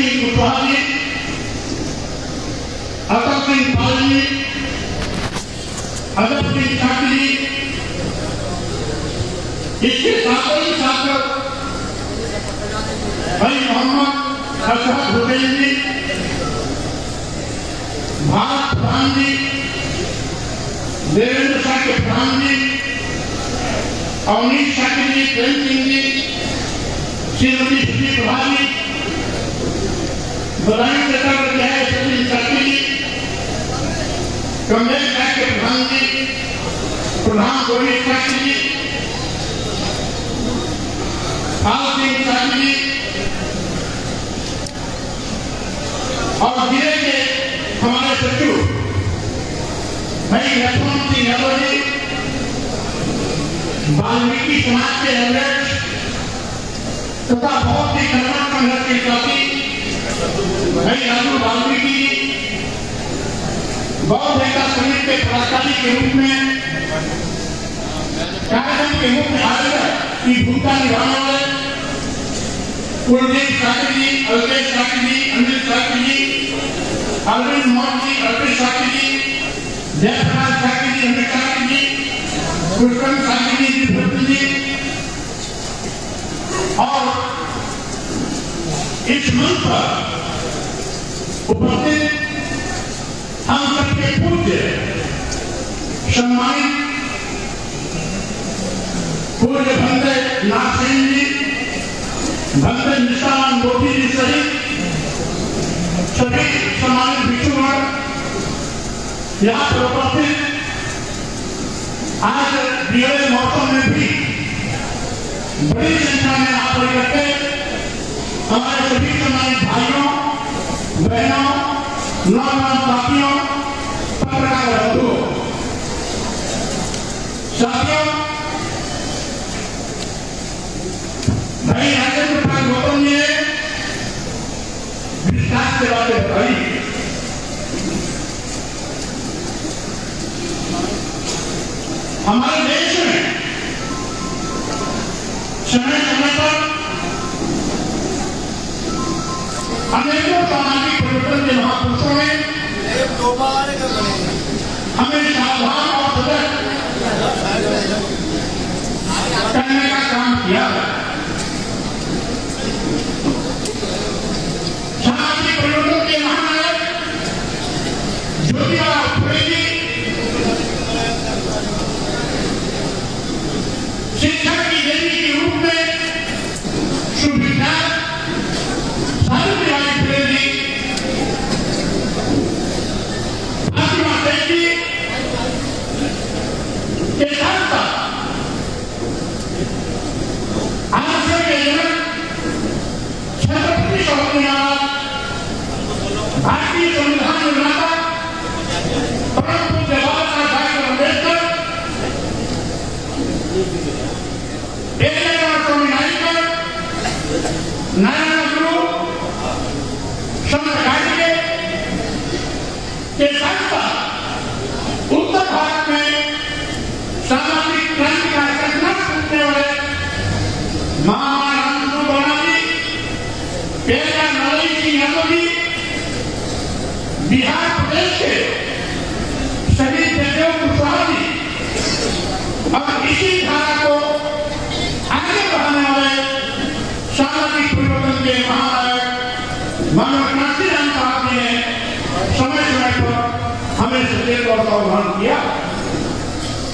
सिंह कुशवाहा जी, अतुल सिंह पाल जी, अजय सिंह ठाकुर जी, इसके साथ ही साथ भाई मोहम्मद अशरफ हुसैन जी, भारत प्रधान जी, देवेंद्र शाह के प्रधान जी, अवनीश शाकिर जी, प्रेम सिंह जी, श्रीमती सुशील प्रभा जी, बधाई देता है सचिन शाकिर जी, कमलेश शाह के प्रधान जी, प्रधान गोविंद शाकिर जी, आल सिंह शाकिर जी और जिले के हमारे सचिव भाई लक्ष्मण सिंह यादव जी, वाल्मीकि समाज के अध्यक्ष तथा बहुत ही कल्याण संघर्ष के साथी भाई राजू वाल्मीकि बौद्ध एकता समिति के पदाधिकारी के रूप में कार्यक्रम के मुख्य आयोजक की भूमिका निभाने वाले कुलदीप शाकिर जी, अल्पेश शाकिर जी, अनिल शाकिर जी, अरविंद मोहन जी, अल्पेश शाकिर जी, जयप्रकाश शाकिर जी, अमित शाकिर जी, पुष्पन शाकिर जी, विभूति जी और इस मंच पर उपस्थित हम सबके पूज्य सम्मानित पूज्य भंते नाथ सिंह जी, भंते निशान मोदी जी सहित सभी सम्मानित भिक्षुगण यहाँ पर उपस्थित आज बिगड़े मौसम में भी बड़ी संख्या में आप इकट्ठे हमारे सभी सम्मानित भाइयों बहनों नौजवान साथियों पत्रकार बंधुओं साथियों भाई राजेंद्र प्रसाद गौतम जी ने विस्तार से बातें बताई। हमारे देश में समय समय पर अनेकों सामाजिक परिवर्तन के महापुरुषों ने हमें सावधान और सजग करने का काम किया है। सामाजिक परिवर्तन के महानायक ज्योतिराव फुले जी शिक्षा की देवी के रूप में सुविख्यात सावित्रीबाई फुले जी, फातिमा सेन जी के साथ साथ आरएसएस के जनक छत्रपति शिवाजी महाराज, भारतीय संविधान निर्माता परम पूज्य बाबा साहेब अम्बेडकर, स्वामी नाइकर, नारायण गुरु, संत कार्तिके के साथ साथ उत्तर भारत में सामाजिक क्रांति का संकल्प करने वाले महाराज जी, पेरिया नारायण सिंह यादव जी, बिहार प्रदेश के शहीद जयदेव कुशवाहा जी और इसी धारा को आगे बढ़ाने वाले सामाजिक परिवर्तन के महानायक मानव नाथी राम साहब जी ने समय समय पर हमें सचेत और सावधान किया।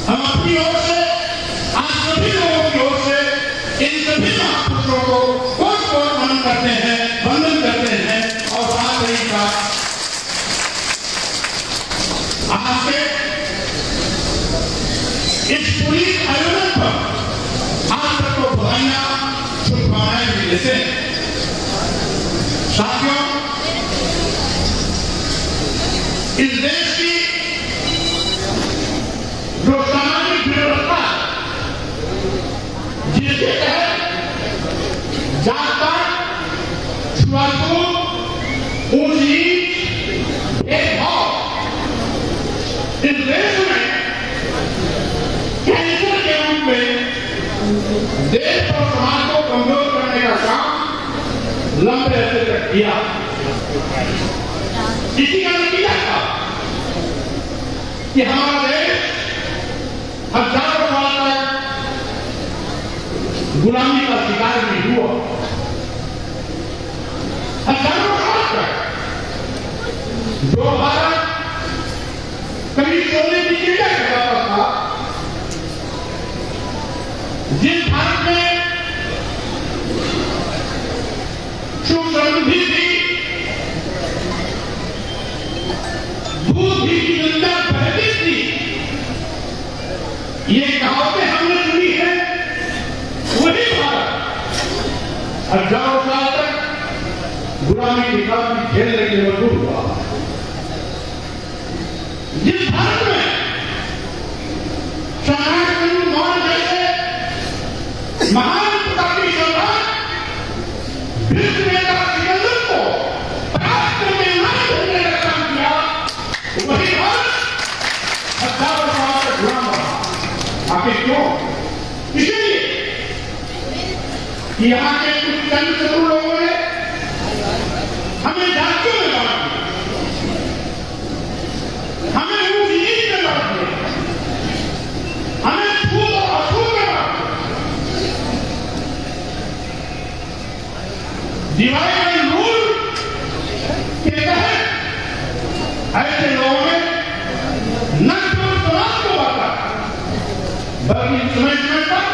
हम अपनी ओर से आप सभी लोगों की ओर से इन सभी महापुरुषों को बहुत बहुत वंदन करते हैं और साथ ही साथ आपके इस पूरी आयोजन पर आप सबको बधाइयां शुभकामनाएं भी देते हैं। साथियों, इस देश की जो सामाजिक व्यवस्था जिसके तहत जात-पात, छुआछूत, ऊंच-नीच, भेदभाव इस देश में कैंसर के रूप में देश और समाज को कमजोर करने का काम लंबे अरसे तक किया। इसी का नतीजा था कि हमारा देश हजारों साल तक गुलामी का शिकार भी हुआ। हजारों साल तक जो भारत कभी सोने की चिड़िया कहलाता था, जिस भारत में सुख समृद्धि थी, दूध भी की गंगा बहती थी, ये कहावतें हमने सुनी है, वही भारत हजारों साल तक गुलामी के साथ खेलने के लिए मजबूर हुआ। जिस भारत में सम्राट मौर्य जैसे महान प्रतापी सम्राट विश्व नेता सिकंदर को परास्त करके नाश करने का काम किया, वही भारत हजारों साल तक गुलाम रहा। आखिर क्यों? इसलिए यहाँ के कुछ चंद चतुर लोगों ने हमें जातियों में बांट दिया, हमें ऊंच नीच में बांट दिया, हमें छूत और अछूत में बांट दिया। डिवाइड एंड रूल के तहत ऐसे लोगों ने न केवल समाज को बांटा, बल्कि समय समय पर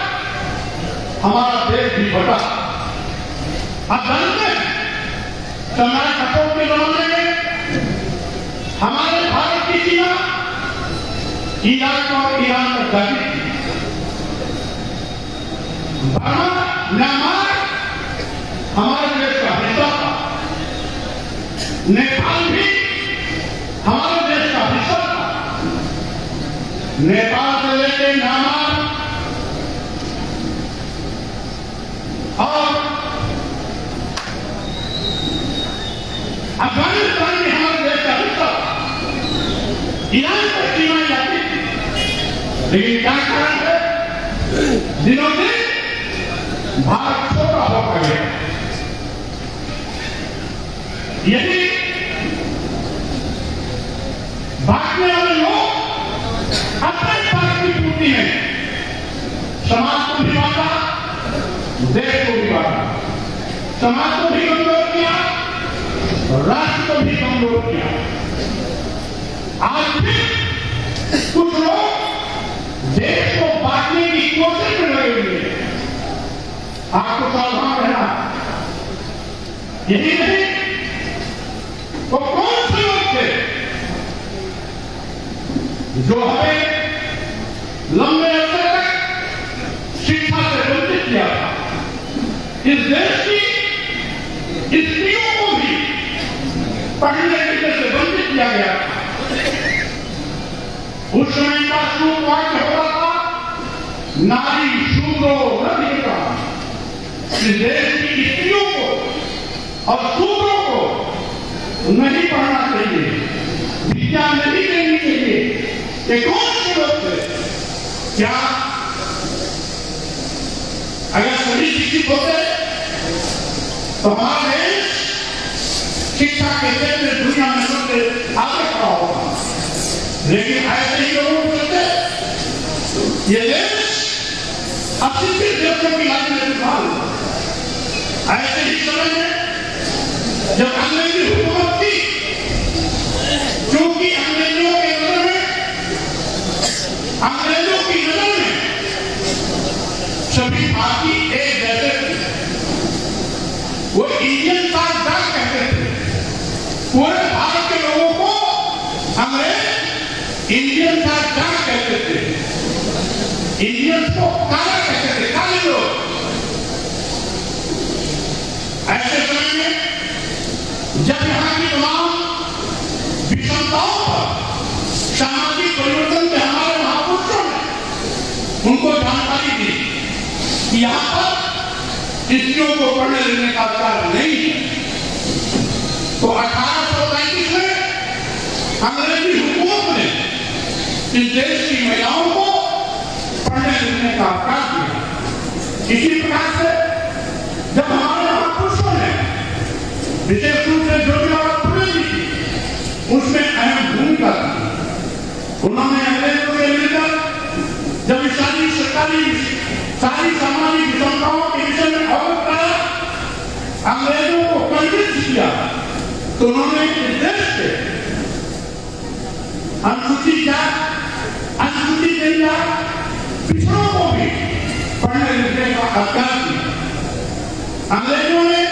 हमारा देश भी बटा। आप जानते हैं, सम्राट अशोक के जमाने में हमारे भारत की सीमा इराक और ईरान तक जाती थी। बर्मा, म्यांमार हमारे देश का हिस्सा था। नेपाल भी हमारे देश का हिस्सा था। नेपाल से लेकर म्यांमार और अफगानिस्तान भी हमारे देश का हिस्सा था। ईरान तक सीमाएं जाती थी, लेकिन क्या कारण है? दिनों दिन भारत छोटा होता गया। यदि भागने वाले लोग अपने स्वार्थ की पूर्ति में समाज को भी बांटा, देश को भी बांटा, समाज को भी कमजोर किया, राष्ट्र को भी कमजोर किया। आज भी कुछ लोग देश को बांटने की कोशिश में लगे हुए हैं। आपको सावधान रहना। यही नहीं, वो कौन से लोग थे जो हमें लंबे अरसे तक शिक्षा से वंचित किया था? इस देश की स्त्रियों को भी पढ़ने लिखने से वंचित किया गया था। उस समय का सूत्र वाक्य होता था, नारी शूद्रो रधिका। इस देश की स्त्रियों को और शूद्रों को नहीं पढ़ना चाहिए, विद्या नहीं देनी चाहिए। ये कौन से लोग थे? क्या अगर सभी शिक्षित होते तो हमारा देश शिक्षा के क्षेत्र में दुनिया में सबसे आगे खड़ा होगा। लेकिन ऐसे ही लोगों को चलते ये देश अशिक्षित देशों की लाइन में विफल। ऐसे ही समय में जब अंग्रेजी हुकूमत थी, क्योंकि अंग्रेजों की नजर में सभी भारतीय एक जैसे थे। वो इंडियन का डर कहते थे। पूरे भारत के लोगों को अंग्रेज इंडियन का डर कहते थे। इंडियन को काला कहते थे, काले लोग। ऐसे समय में जब यहाँ की तमाम विषमताओं पर सामाजिक परिवर्तन के हमारे महापुरुषों ने उनको जानकारी दी कि यहाँ पर स्त्रियों को पढ़ने लिखने का अधिकार नहीं है, तो 1835 में अंग्रेजी हुकूमत ने इस देश की महिलाओं को पढ़ने लिखने का अधिकार दिया। इसी प्रकार से जब हमारे महापुरुषों ने विशेष रूप से ज्योतिराव फुले जी की उसमें अहम भूमिका थी। उन्होंने अंग्रेजों से मिलकर जब सारी सामाजिक विषमताओं के विषय में अवगत कराया, अंग्रेजों को कन्विंस किया, तो उन्होंने इस देश के अनुसूचित जाति, अनुसूचित जनजाति, पिछड़ों को भी पढ़ने लिखने का अधिकार दिया। अंग्रेजों ने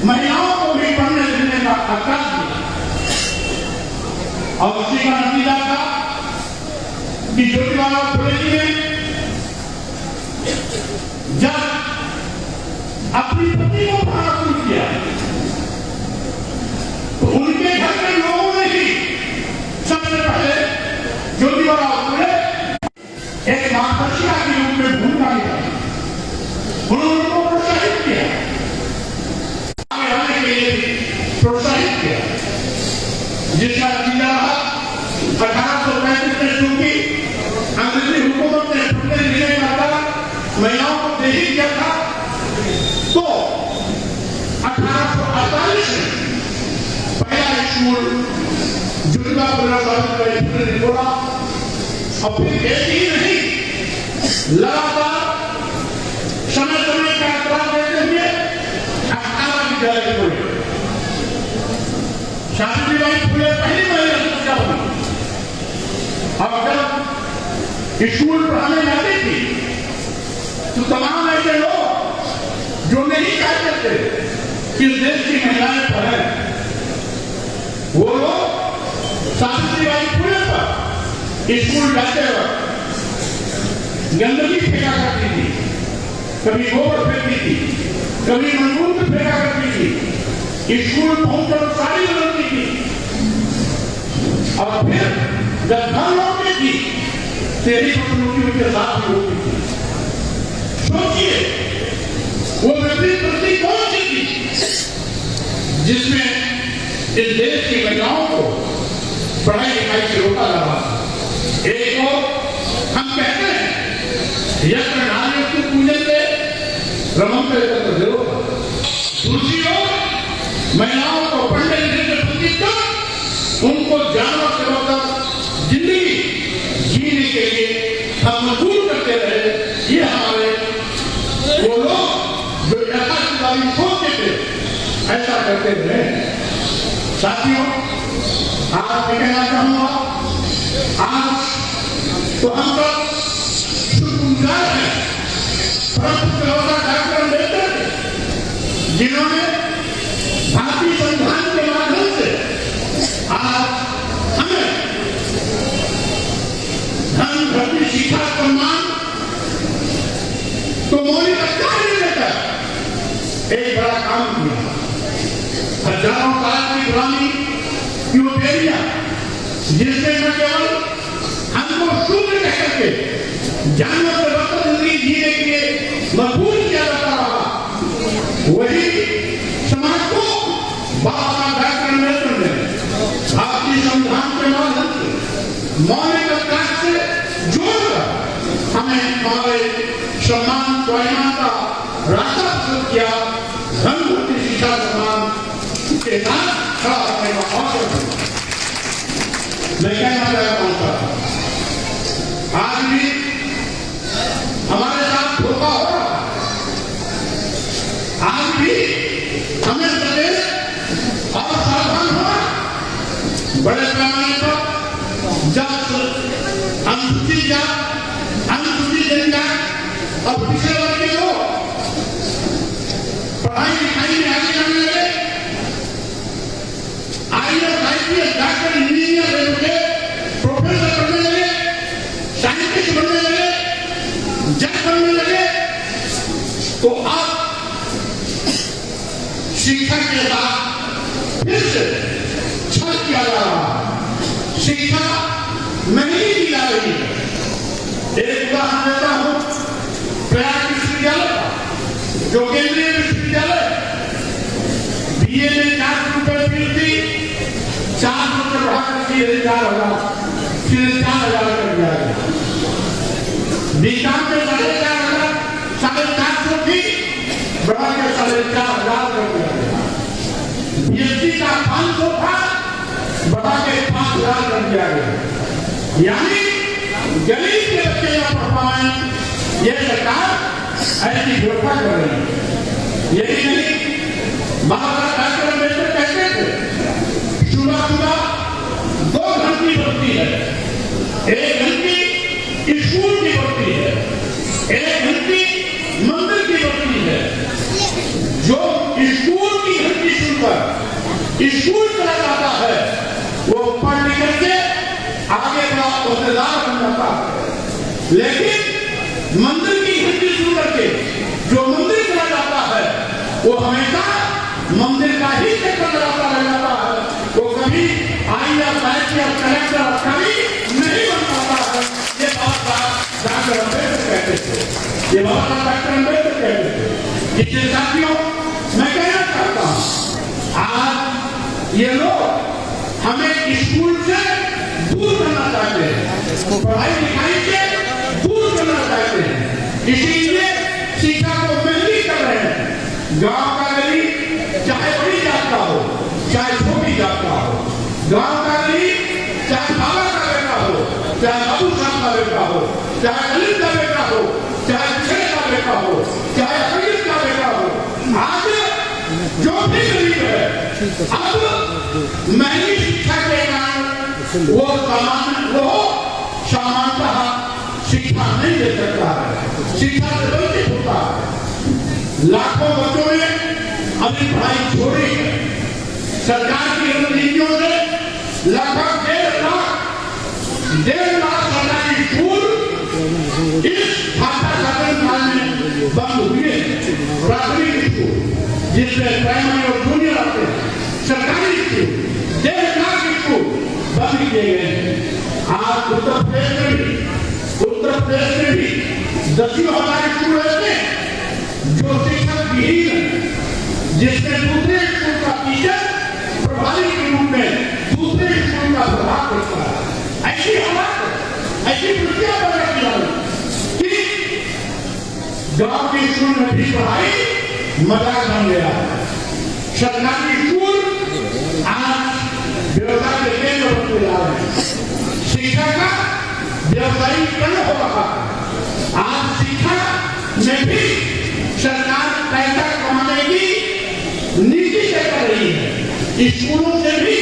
महिलाओं को भी पढ़ने लिखने का अधिकार दिया और उसी का नतीजा था कि ज्योतिराव फुले जी ने जब अपनी पत्नी को पढ़ाना शुरू किया तो उनके घर के लोगों ने ही सबसे पहले ज्योतिराव फुले एक मार्गदर्शिका के रूप में भूमिका निभाई। उन्होंने उनको प्रोत्साहित किया, आगे आने के लिए भी प्रोत्साहित किया, जिसका नतीजा रहा 1835 में शुरू की अंग्रेजी हुकूमत ने पढ़ने लिखने का अधिकार महिलाओं को दे ही दिया था, तो 1848 में पहला स्कूल ज्योतिराव फुले ने खोला और फिर एक ही नहीं, लगातार समय समय का अंतराल देते हुए 18 विद्यालय खोले। सावित्रीबाई फुले पहली महिला शिक्षिका बनी और जब स्कूल पढ़ाने जाती थी तो तमाम ऐसे लोग जो नहीं चाहते थे कि इस देश की महिलाएं पढ़ें, वो लोग सावित्रीबाई फुले पर स्कूल जाते वक्त गंदगी फेंका करती थी, कभी गोबर फेंकती थी, कभी मजबूत फेंका करती थी, स्कूल पहुंचकर साड़ी बदलती थी और फिर जब घर लौटती थी तेरी बदलूटी उनके साथ होती थी। सोचिए वो व्यक्ति कौन सी थी जिसमें इस देश की महिलाओं को पढ़ाई लिखाई से रोका जा रहा था। एक और हम कहते हैं यज्ञ नारी पूजन से रमन का जरूर, दूसरी ओर महिलाओं को पढ़ने लिखने से वंचित कर उनको जानवर से होकर जिंदगी जीने के लिए हम मजबूर करते रहे। ये हमारे वो लोग जो यथार्थवादी सोचते थे ऐसा करते रहे। साथियों, आज मैं कहना चाहूंगा, आज तो हम सब शुक्रगुजार हैं डॉक्टर अम्बेडकर जिन्होंने भारतीय संविधान के माध्यम से आज हमें धन धरती शिक्षा सम्मान तो मौलिक अधिकार देकर एक बड़ा काम किया। हजारों साल की गुलामी की वो बेरिया जिससे न केवल हमको शूद्र कह करके जानवर से बदतर जिंदगी जीने के लिए मजबूर किया जाता रहा, वही समाज को डॉक्टर अम्बेडकर ने भारतीय संविधान के माध्यम से मौलिक अधिकार से जोड़कर हमें हमारे सम्मान स्वाभिमानता रास्ता प्रस्तुत किया। धन धरती शिक्षा सम्मान के साथ खड़ा होने का अवसर दिया। मैं कहना चाहता हूं आज भी हमारे साथ धोखा हो रहा है, आज भी हमें सचेत और सावधान होना बड़े पैमाने पर। जब अनुसूचित जाति, अनुसूचित जनजाति और पिछड़े वर्ग के लोग पढ़ाई लिखाई में आगे जाने लगे, IAS, IPS, doctor, engineer, advocate, professor बनने लगे, साइंटिस्ट बनने लगे, जज बनने लगे, तो अब शिक्षा के साथ फिर से छल किया जा रहा है, शिक्षा नहीं दी जा रही है। एक उदाहरण देता हूं, प्रयाग विश्वविद्यालय जो केंद्रीय विश्वविद्यालय BA में 4 रुपए फीस थी, 4 रुपए बढ़ाकर 4,000 कर दिया गया। बीकाम में 4,500 450 थी, बढ़ा के 4,500 कर दिया गया। बीएससी का 500 था, बढ़ा के 5,000 कर दिया गया। यानी गरीब के बच्चे का पढ़वाएं, ये सरकार ऐसी व्यवस्था कर रही है। यही नहीं, बाबा डॉक्टर अम्बेडकर कहते थे सुबह सुबह 2 घंटी बजती है, 1 घंटी स्कूल की बजती है, 1 घंटी मंदिर की बजती है। जो स्कूल की घंटी सुनकर स्कूल चला जाता है, वो पढ़ लिख के आगे का औहदेदार बन जाता है। लेकिन मंदिर की घंटी सुन करके जो मंदिर चला जाता है, वो हमेशा मंदिर का ही चक्कर लगाता रह जाता है। वो कभी IAS या कलेक्टर अधिकारी नहीं बन पाता है। ये बात डॉक्टर अम्बेडकर कहते थे, ये बात डॉक्टर अम्बेडकर कहते थे। इसलिए साथियों, मैं कहना चाहता हूँ, आज ये लोग हमें स्कूल से दूर करना चाहते हैं, पढ़ाई लिखाई से दूर करना चाहते हैं। इसीलिए शिक्षा को महंगी कर रहे हैं। गांव का गरीब चाहे बड़ी जात का हो, चाहे छोटी जात का हो, गांव का गरीब चाहे बाबा का बेटा हो, चाहे बाबू साहब का बेटा हो, चाहे दलित का बेटा हो, चाहे पिछड़े का बेटा हो, चाहे अखिलेश का बेटा हो, आज जो भी गरीब है, अब महंगी शिक्षा के कारण वो सामान्यतः शिक्षा नहीं दे सकता है, शिक्षा से वंचित होता है। लाखों बच्चों ने अपनी पढ़ाई छोड़ी है। सरकार की रणनीतियों से लगभग 1.5 लाख सरकारी स्कूल इस भाषा शासन काल में बंद हुए। प्राथमिक स्कूल जिसमें प्राइमरी और जूनियर आते हैं, सरकारी स्कूल 1.5 लाख स्कूल बंद किए गए हैं। आज उत्तर प्रदेश में भी 10,000 स्कूल ऐसे जो शिक्षक विहीन है, जिसमें दूसरे स्कूल का टीचर प्रभारी के रूप में दूसरे स्कूल का प्रभाव करता है। ऐसी हालात, ऐसी वृत्तियां पैदा की कि गांव के स्कूल में भी पढ़ाई मजाक बन गया है। सरकारी स्कूल आज व्यवसाय के केंद्र होते जा रहे हैं। शिक्षा का व्यवसायीकरण हो रहा है। आज शिक्षा में भी सरकार पैसा कमाने की नीति तय कर रही है। स्कूलों से भी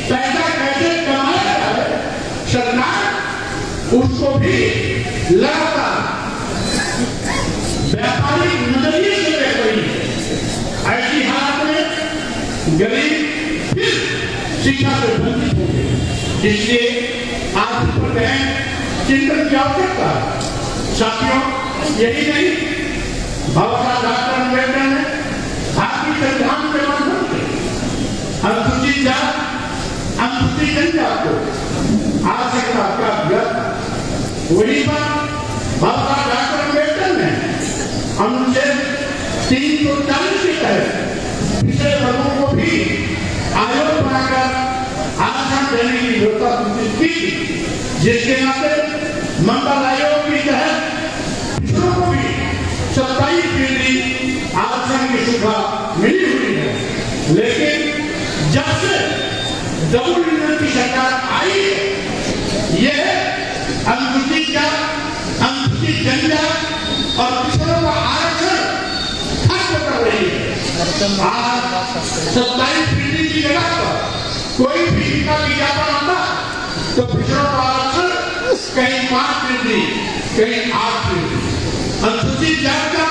पैसा कैसे कमाया जाए, सरकार उसको भी लगातार व्यापारिक नजरिए से देख रही है। ऐसी हालत में गरीब फिर शिक्षा से वंचित होंगे। इसलिए आज इस पर चिंतन की आवश्यकता है। साथियों, यही नहीं, बाबा साहब डॉक्टर अम्बेडकर ने भारतीय संविधान के माध्यम से अनुसूचित जात, अनुसूचित जनजात को आवश्यकता क्या दिया था। वही बात बाबा साहब डॉक्टर अम्बेडकर ने अनुच्छेद 340 के तहत पिछड़े वर्गों को भी आयोग बनाकर आरक्षण देने की व्यवस्था सुनिश्चित की, जिसके नाते मंडल आयोग के तहत पिछड़ों को भी 27% आरक्षण की सुविधा मिली हुई है। लेकिन जब से डबल इंजन की सरकार आई है, यह अनुसूचित जात, अनुसूचित जनजात और पिछड़ों का आरक्षण खत्म कर रही है। आज 27% की जगह पर कोई भी का विज्ञापन आता तो पिछड़ों का आरक्षण कहीं 5%, कहीं 8%। अनुसूचित जात का,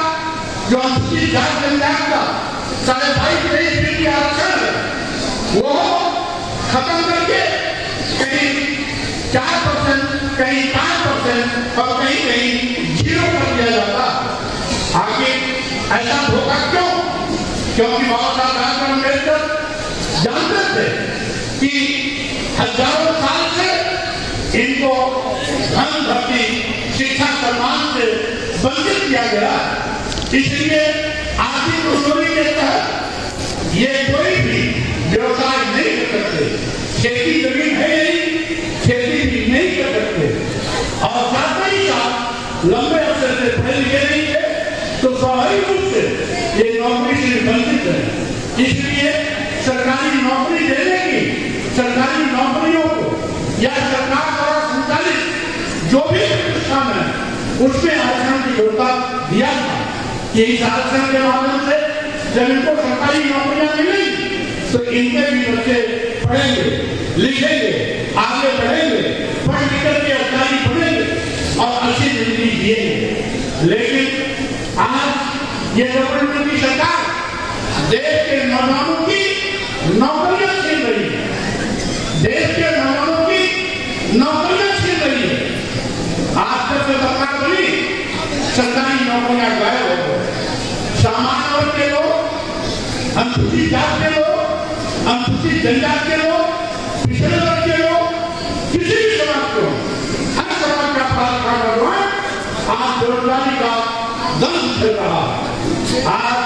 जो अनुसूचित जात जनजात का 22.5% आरक्षण है, वो खत्म करके कहीं 4%, कहीं 5% और कहीं 0 कर दिया जाता। आगे ऐसा होगा क्यों? क्योंकि बाबा साहब डॉक्टर अम्बेडकर जानते थे कि हजारों साल से इनको धन भक्ति शिक्षा सम्मान से वंचित किया गया। इसलिए आर्थिक कमजोरी के तहत ये कोई भी व्यवसाय नहीं कर सकते। खेती जमीन है नहीं, खेती भी नहीं कर सकते। और साथ ही साथ लंबे अवसर से पढ़े लिखे नहीं थे तो स्वाभाविक रूप से ये नौकरी से वंचित है। इसलिए सरकार सरकारी नौकरियों को या सरकार द्वारा संचालित जो भी प्रतिष्ठान है उसमें आरक्षण की व्यवस्था दिया था कि इस आरक्षण के माध्यम से जब इनको सरकारी नौकरियां मिलेंगी तो इनके भी बच्चे पढ़ेंगे, लिखेंगे, आगे बढ़ेंगे, पढ़ लिख के अधिकारी बनेंगे और अच्छी जिंदगी जिएंगे। लेकिन आज ये गवर्नमेंट की सरकार देश के नौजवानों की नौकरियां छीन रही है, देश के नौजवानों की नौकरियां छीन रही है। आज जब से सरकार बनी सरकारी नौकरियां गायब हो गई। सामान्य वर्ग के लोग, अनुसूचित जाति के लोग, अनुसूचित जनजाति के लोग, पिछड़े वर्ग के लोग, किसी भी समाज को हर समाज का प्रावधान आज बेरोजगारी का दंश चल रहा है। आज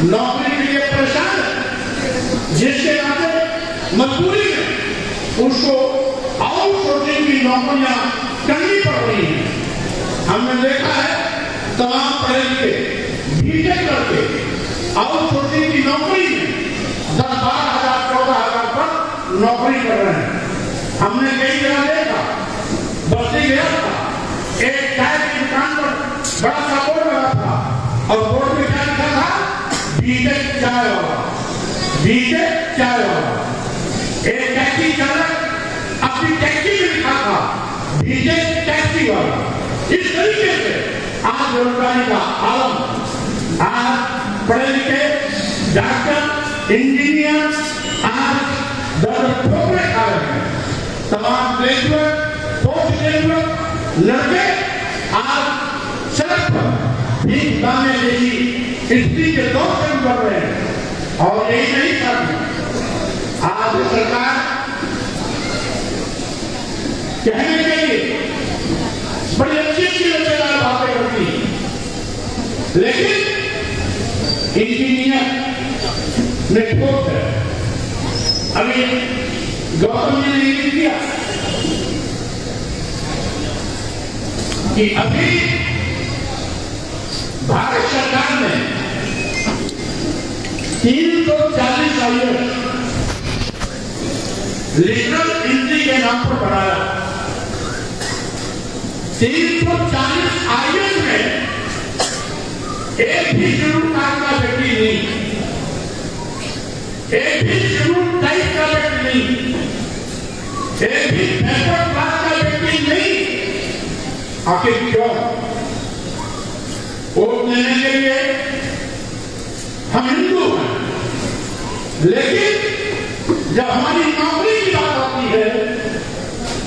नौकरी के लिए परेशान है, जिसके नाते मजबूरी में उसको आउटसोर्सिंग की नौकरियां करनी पड़ रही है। हमने देखा है तमाम पढ़े लिखे बीटेक करके आउटसोर्सिंग की नौकरी में 10-12,000 14,000 पर नौकरी कर रहे हैं। हमने कई जगह देखा, बस्ती गया था, एक चाय की दुकान पर बड़ा सा बोर्ड लगा था और बोर्ड में क्या लिखा था? बीटेक चाय वाला, बीटेक चाय वाला। एक टैक्सी चालक अपनी टैक्सी में लिखा था बीटेक टैक्सी वाला। इस तरीके से आज बेरोजगारी का आलम, आज पढ़े लिखे डॉक्टर, इंजीनियर आज ठोकरे खा रहे हैं। तमाम ग्रेजुएट, पोस्ट ग्रेजुएट लड़के आज सड़क पर भीख मांगने जैसी स्थिति के दौर से गुजर रहे हैं। और यही नहीं करती आज सरकार कहने के लिए बड़ी अच्छी अच्छी रचेदार बातें करती है, लेकिन इंजीनियर ने ठोक है। अभी गौतम जी ने ये किया कि अभी भारत सरकार ने 340 आईएएस लिटरल एंट्री के नाम पर बनाया। 340 आईएएस में एक भी शेड्यूल कास्ट का व्यक्ति नहीं, एक भी शेड्यूल टाइप का व्यक्ति नहीं, एक भी बैकवर्ड क्लास का व्यक्ति नहीं। आखिर क्यों? वोट देने के लिए हम हिंदू हैं, लेकिन जब हमारी नौकरी की बात आती है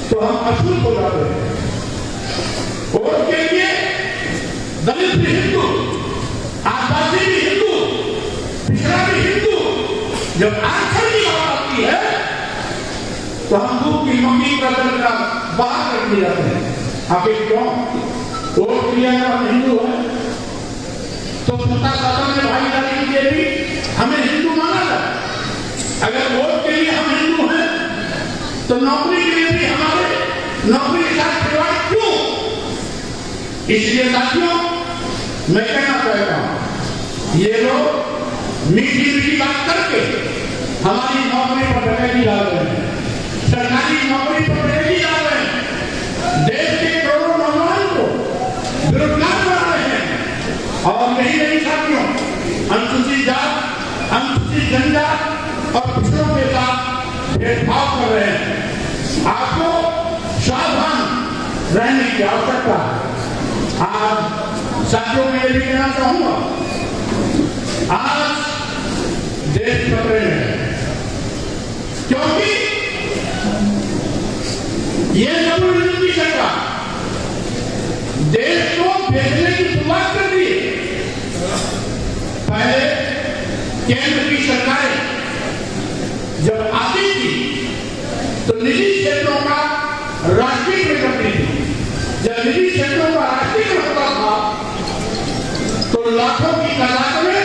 तो हम अछूत हो जाते हैं। वोट के लिए दलित भी हिंदू, आदिवासी भी हिंदू, पिछड़ा भी हिंदू, जब आरक्षण की बात आती है तो हम दूध की मम्मी का दर्जा बाहर कर दिए जाते हैं। आखिर क्यों? वोट किया हम हिंदू हैं तो सत्ता शासन में भागीदारी के लिए भी हमें हिंदू माना जाए। अगर वोट के लिए हम हिंदू हैं तो नौकरी के लिए भी हमारे नौकरी के साथ खिलवाड़ क्यों? इसलिए साथियों मैं कहना चाहता हूं, ये लोग मीठी मीठी बात करके हमारी नौकरी पर डकैती डाल रहे हैं, सरकारी नौकरी पर डकैती डाल रहे हैं, देश के करोड़ों नौजवान को बेरोजगार बना रहे हैं। और यही नहीं साथियों, अनुसूचित जात, अनुसूचित जनजात और पिछड़ों के साथ भेदभाव कर रहे हैं। आपको सावधान रहने की आवश्यकता है। आज साथियों में ये भी कहना चाहूंगा, आज देश खतरे में है, क्योंकि ये जबरदस्ती की सरकार देश को बेचने की शुरुआत कर दी। पहले केंद्र की सरकारें जब आती थी तो निजी क्षेत्रों का राष्ट्रीयकरण करती थी। जब निजी क्षेत्रों का राष्ट्रीयकरण होता था तो लाखों की तादाद में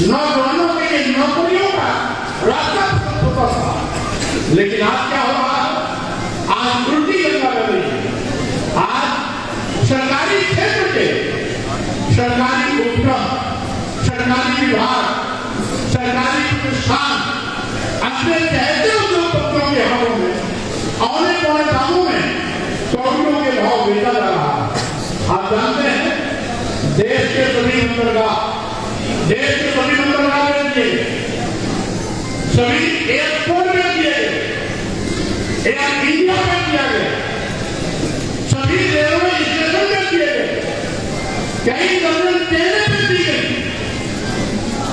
नौजवानों के लिए नौकरियों का रास्ता होता था। लेकिन आज क्या हो रहा है? आज उल्टी गंगा बह रही है। आज सरकारी क्षेत्र के सरकारी उपक्रम, सरकारी विभाग, सरकारी प्रतिष्ठान अपने चहते उद्योगपतियों के देश के सभी बंदरगाह में दिए गए, सभी एयरपोर्ट में दिए गए, एयर इंडिया में दिया गया, सभी रेलवे स्टेशन में दिए गए, कई जमीन देने में दी गई,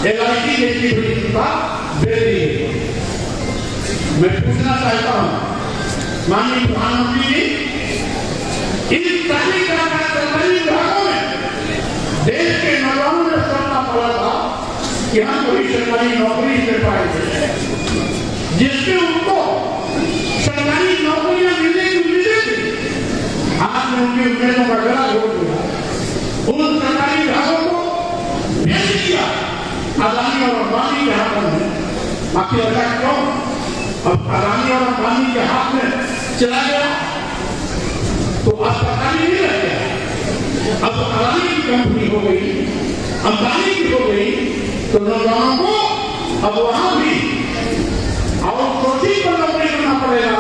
LIC जैसी बड़ी संस्था दे दी गई। मैं पूछना चाहता हूं माननीय प्रधानमंत्री जी, इन सभी सरकारी विभागों में देश के नौजवानों ने सोचना पड़ा था कि हम कोई सरकारी नौकरी दे पाएंगे, जिससे उनको सरकारी नौकरियां मिलने थी। आपने उनकी उम्मीदों का गला घोट दिया, उन सरकारी विभागों को भेज दिया अदानी और अंबानी के हाथों में। आखिर ऐसा क्यों? अब अदानी और अंबानी के हाथ में चला गया तो अब सरकारी नहीं रह गया, अब अदानी की कंपनी हो गई, अंबानी की हो गई, तो नौजवानों को अब वहां भी आउटसोर्सिंग पर नौकरी करना पड़ेगा।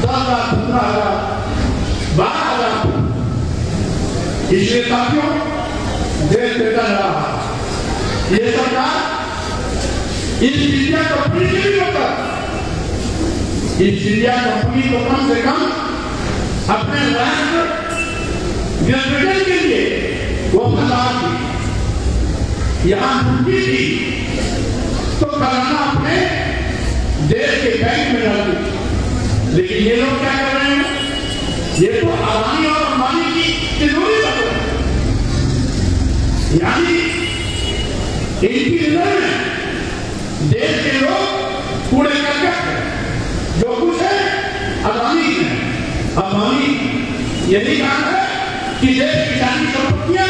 10,000, 15,000, 12,000। इसलिए साथियों, देश देता रहा ये सरकार इस इंडिया कंपनी से भी होकर इस इंडिया कंपनी को कम से कम अपने राष्ट्र निर्देशन के लिए वो फंसार थी, यहां मुक्ति थी तो कराना अपने देश के बैंक में डालती थी। लेकिन ये लोग क्या कर रहे हैं? ये तो अदानी और अंबानी की तिजोरी बन रहे हैं। यानी इनकी नजर में देश के लोग कूड़े करकट है, जो कुछ है अदानी है, अंबानी। यही कारण है कि देश की सारी संपत्तियां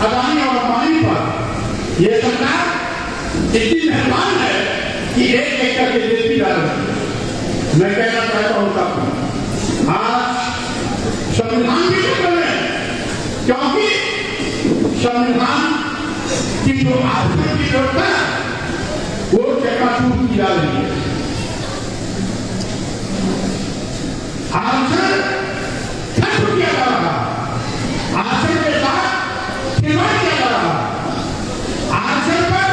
अदानी और अंबानी पर यह सरकार इतनी मेहरबान है कि एक एक करके देती जा रही है। मैं कहना चाहता हूं सबको, आज संविधान की टक्कर है, क्योंकि संविधान की जो आर्थिक की व्यवस्था है वो चकाचूर की जा रही है। आरक्षण खत्म किया जा रहा, आरक्षण के साथ खिलवाड़ किया जा रहा, आरक्षण पर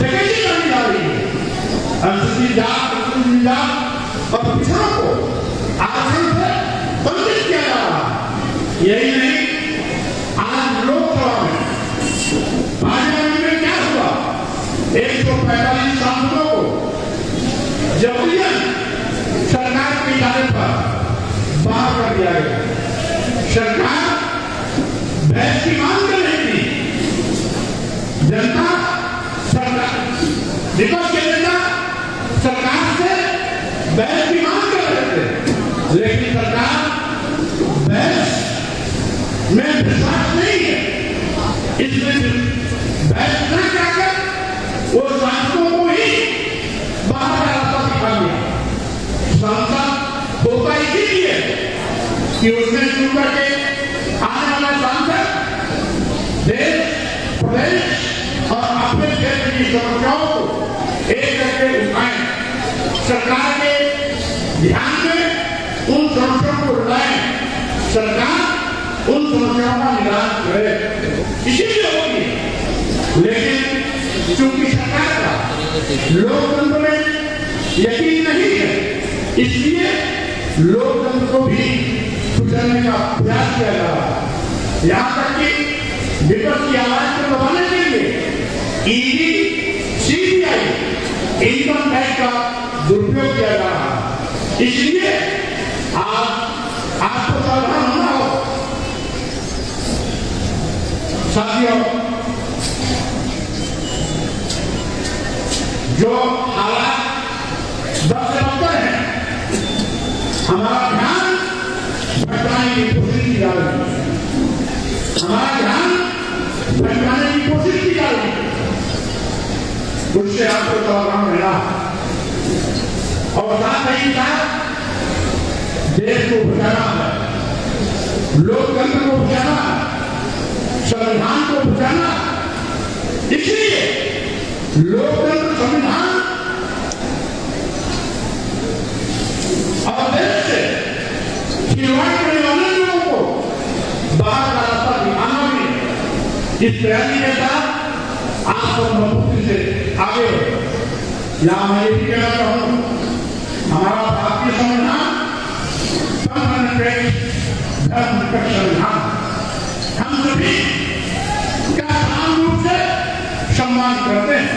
डकैती करनी जा रही है। अनुसूचित जात और पिछड़ों को आरक्षण से वंचित किया जा रहा। यही नहीं, आज लोकसभा में पार्लियामेंट में क्या हुआ? 145 सांसदों को जबरन सरकार के इशारे पर बाहर कर दिया गया। सरकार बहस की मांग कर रही थी, जनता सरकार विपक्ष के नेता सरकार से बहस की मांग कर रहे थे, लेकिन सरकार बहस में विश्वास नहीं है, इसलिए बहस न कराकर वो सांसदों को ही बाहर का रास्ता दिखा दिया। सांसद होता इसीलिए कि उसने चुन करके आने वाला सांसद देश, प्रदेश और अपने क्षेत्र की समस्याओं को एक करके उठाए, सरकार के ध्यान में उन समस्याओं को उठाए, सरकार उन समस्याओं का निदान करे, इसीलिए होगी। लेकिन चूंकि सरकार का लोकतंत्र में यकीन नहीं है, इसलिए लोकतंत्र को भी कुचलने का प्रयास किया जा रहा है। यहां तक कि विपक्ष की आवाज को दबाने के लिए ईडी, सीबीआई, इनकम टैक्स का दुरुपयोग किया जा रहा है। इसलिए आपको सावधान होना हो। साथियों, जो हालात 10 से 70 है, हमारा ध्यान भटकाने की कोशिश की जा रही है, हमारा ध्यान भटकाने की कोशिश की जा रही है। उससे आपको सावधान रहना और साथ ही साथ देश को बचाना है, लोकतंत्र को बचाना है, संविधान को बचाना। इसलिए लोकतंत्र, संविधान और देश से खिलवाड़ करने वाले लोगों को बाहर का रास्ता दिखाना भी इस तैयारी के साथ आप सब मजबूती से आगे बढ़ो। यहाँ मैं ये भी कहना चाहूँ, हमारा भारतीय संविधान धर्मनिरपेक्ष संविधान, हम सभी का समान रूप से सम्मान करते हैं।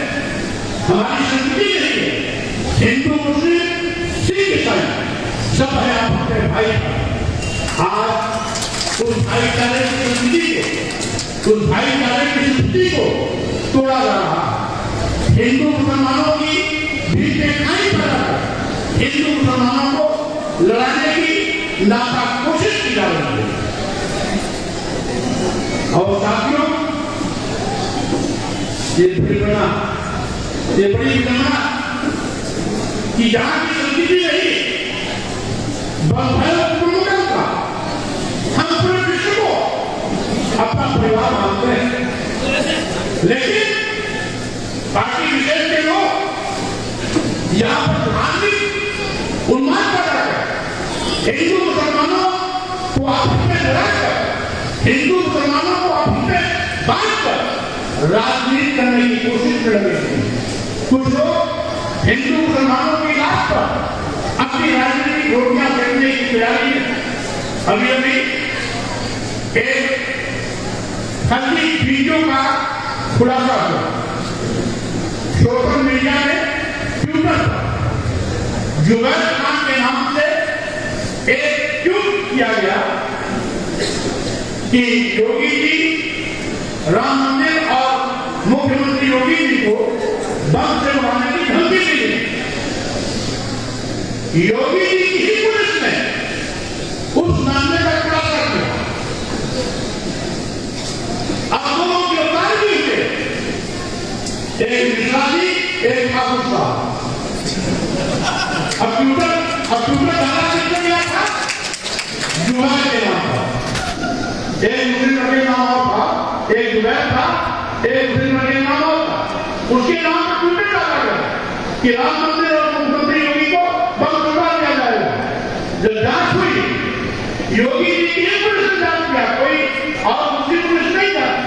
हमारी संस्कृति यही है, हिंदू मुस्लिम सिख ईसाई सब है आपके भाई। आज उस भाईचारे की संस्कृति को, उस भाईचारे की स्थिति को तोड़ा जा रहा है। हिंदू मुसलमानों की भीड़ खाई पैदा कर हिंदू मुसलमानों को लड़ाने की नाकाम कोशिश की जा रही है। और साथियों, ये बड़ी विडंबना कि जहां की संस्कृति रही प्रमुखन का, हम पूरे विश्व को अपना परिवार मानते हैं, लेकिन पार्टी विशेष के लोग यहाँ पर धार्मिक उन्माद पैदा कर हिंदू मुसलमानों को आपस में लड़ाकर, हिंदू मुसलमानों को आपस में बांटकर राजनीति करने की कोशिश कर रहे हैं। कुछ लोग हिंदू मुसलमानों की लाश पर अपनी राजनीतिक रोटियां बेचने की तैयारी है। अभी एक फर्जी वीडियो का खुलासा हुआ सोशल मीडिया में, ट्विटर पर जुबैर खान के नाम से एक ट्वीट किया गया कि योगी जी राम मंदिर और मुख्यमंत्री योगी जी को बम से उड़ाने की धमकी दी गई। योगी जी की ही पुलिस ने उस मामले का खुलासा किया। अब दोनों गिरफ्तार भी हुए, एक मिश्रा जी, एक ठाकुर साहब। अब ट्विटर दादा किसने किया था? जुबैर के नाम पर। एक मुस्लिम के नाम और था, एक जुबैर था, एक मुस्लिम के नाम और था। उसके नाम पर ट्विटर डाला गया कि राम मंदिर और मुख्यमंत्री योगी को बम से उड़ा दिया जाएगा। जब जांच हुई, योगी जी की पुलिस ने जांच किया, कोई और मुस्लिम पुलिस नहीं जाती।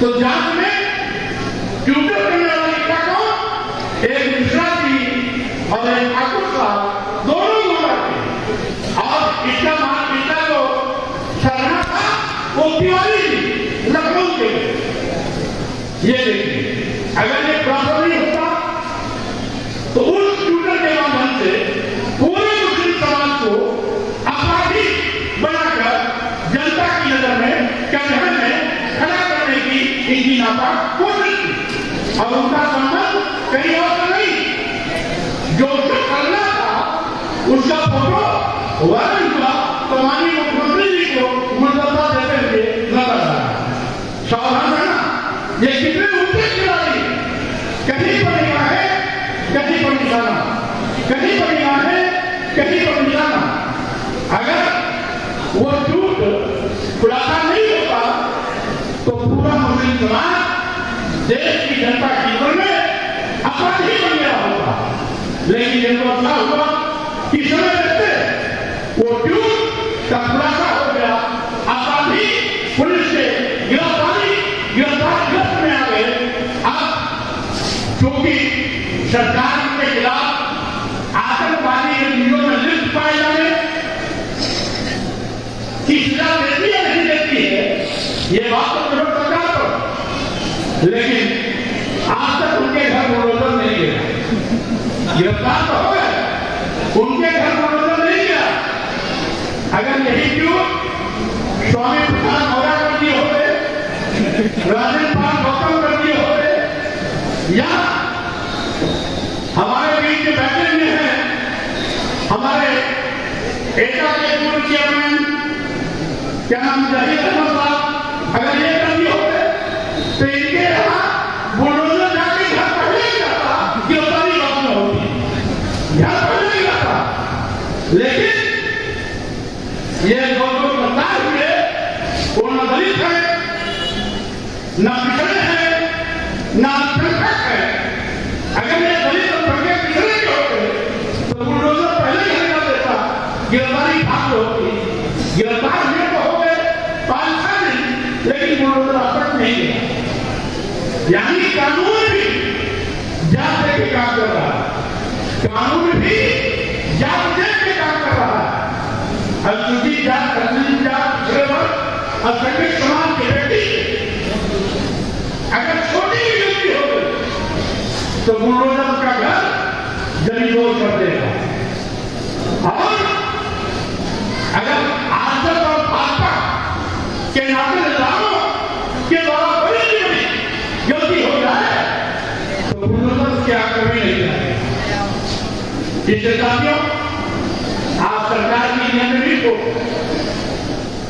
तो जांच में ट्विटर करने वाला लिखा कौन? एक मिश्रा जी और एक ठाकुर साहब, दोनों गुना थे। और इसका जो सरना था वो तिवारी जी लखनऊ के। ये देखिए, अगर ये खुलासा नहीं होता तो उस ट्विटर के माध्यम से पूरे मुस्लिम समाज को अपराधी बनाकर जनता की नजर में कटघरे में खड़ा करने की इनकी नापाक कोशिश की। और उनका संबंध कहीं और से नहीं, जो करना था उसका फोटो वायरल हुआ तो माननीय मुख्यमंत्री जी को मुजफ्फर देते हुए नजर आ रहा है। सावधान रहना, ये कितने ऊंचे खिलाड़ी, कहीं पर निगाहें कहीं पर निशाना, कहीं पर निगाहें कहीं पर निशाना। अगर वो झूठ खुलासा नहीं होता तो पूरा मुस्लिम समाज देश की जनता की नजर में अपराधी बन गया होता। लेकिन ये तो अच्छा हुआ कि समय रहते वो झूठ का खुलासा हो गया, अपराधी पुलिस के गिरफ्तार में आ गए। अब क्योंकि सरकार के खिलाफ आतंकवादी गतिविधियों में लिप्त पाए जाने की सजा देती है नहीं देती है, ये बात तो निर्भर सरकार पर। लेकिन आज तक उनके घर बुलडोजर नहीं गया। गिरफ्तार तो हो गए, उनके घर बुलडोजर नहीं गया। अगर यही क्यों स्वामी प्रसाद मौर्य कर दिए होते, राजेंद्र पाल गौतम कर दिए होते, या हमारे बीच में बैठे हुए हैं हमारे एटा के पूर्व चेयरमैन क्या नाम जहीर अहमद साहब, अगर ये कर दिए होते तो इनके यहाँ बुलडोजर जाके घर पहले ही जाता, गिरफ्तारी बात में होती, घर पहले ही जाता। लेकिन ये दो गिरफ्तार हुए, वो न दलित है, न पिछड़े हैं, न अल्पसंख्यक है। अगर ये दलित अल्पसंख्यक पिछड़े के होते तो बुलडोजर पहले ही हटा देता, गिरफ्तारी भाग होती। गिरफ्तार हुए तो हो गए 5-6 दिन, लेकिन बुलडोजर अब तक नहीं यानी कानून भी जात दे के काम कर रहा है, कानून भी जात दे के काम कर रहा है। अनुसूचित जात, अनुसूचित जात, पिछड़े वर्ग, असंगठित समाज के व्यक्ति अगर छोटी भी गलती हो गई तो बुलडोजर का घर जमींदोज कर देगा। और अगर आजतक और भाजपा के नाते निजामों के द्वारा बड़ी से बड़ी गलती हो जाए तो बुलडोजर के आगे भी नहीं जाएगा। इससे साथियों, आप सरकार की नियंत्रण को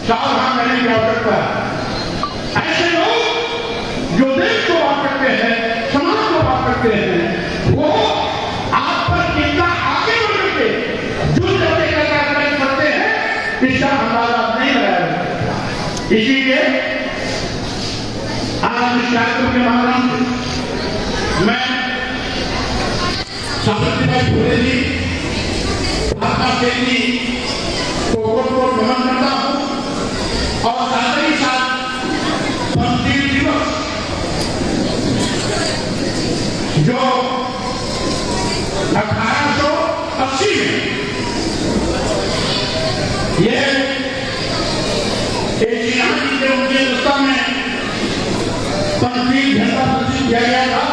सावधान रहने की आवश्यकता है। ऐसे लोग जो देश को बांट सकते हैं, समाज को बांट सकते हैं, वो आप पर कितना आगे बढ़ के जुड़ जाते कर सकते हैं, इसका अंदाजा नहीं लगाया जा सकता। इसीलिए आज इस कार्यक्रम के माध्यम से मैं सावित्रीबाई फुले जी, महात्मा गांधी को नमन करता हूं और साथ ही साथ संविधान दिवस जो 1880 में ये एशिया के उनके दस्ता में पंक्ति झंडा प्रदर्शित किया गया था।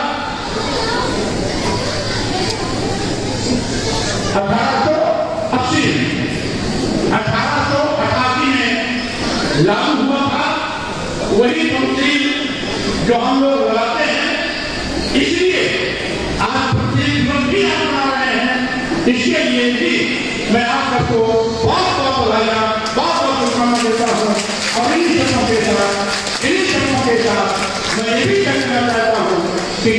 1888 में लागू हुआ था वही पंक्ति जो हम लोग लगाते हैं। इसलिए आज प्रत्येक दिवस भी आप मना रहे हैं। इसके लिए भी मैं आप सबको बहुत बहुत बधाइयाँ, बहुत बहुत शुभकामनाएं देता हूँ। और इन्हीं शब्दों के साथ मैं ये भी कहना चाहता हूँ कि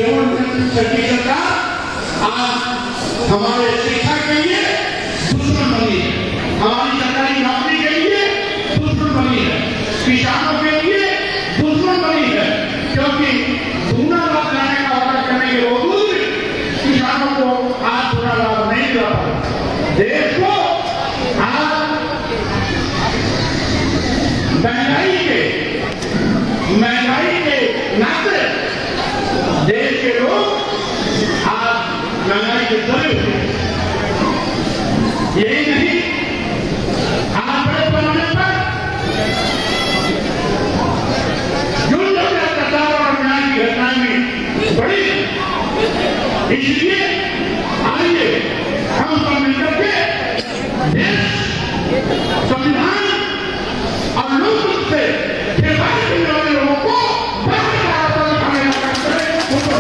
की सरकार आज हमारे शिक्षा के लिए दुश्मन बनी है, हमारी सरकारी नौकरी के लिए दुश्मन बनी है, किसानों के लिए दुश्मन बनी है। क्योंकि दूना लाभ लाने का ऑर्डर करने के बावजूद किसानों को आज पूरा लाभ नहीं मिला। देश को आज महंगाई के नाते देश के लोग आज महंगाई के दबे हुए। यही नहीं, आज बड़े पैमाने पर और अन्याय की घटनाएं भी बढ़ी। इसलिए आइए हम सब मिलकर के देश, संविधान और लोकतंत्र से खेलवाड़ करने वाले लोगों को बाहर निकालने का काम करें, उनको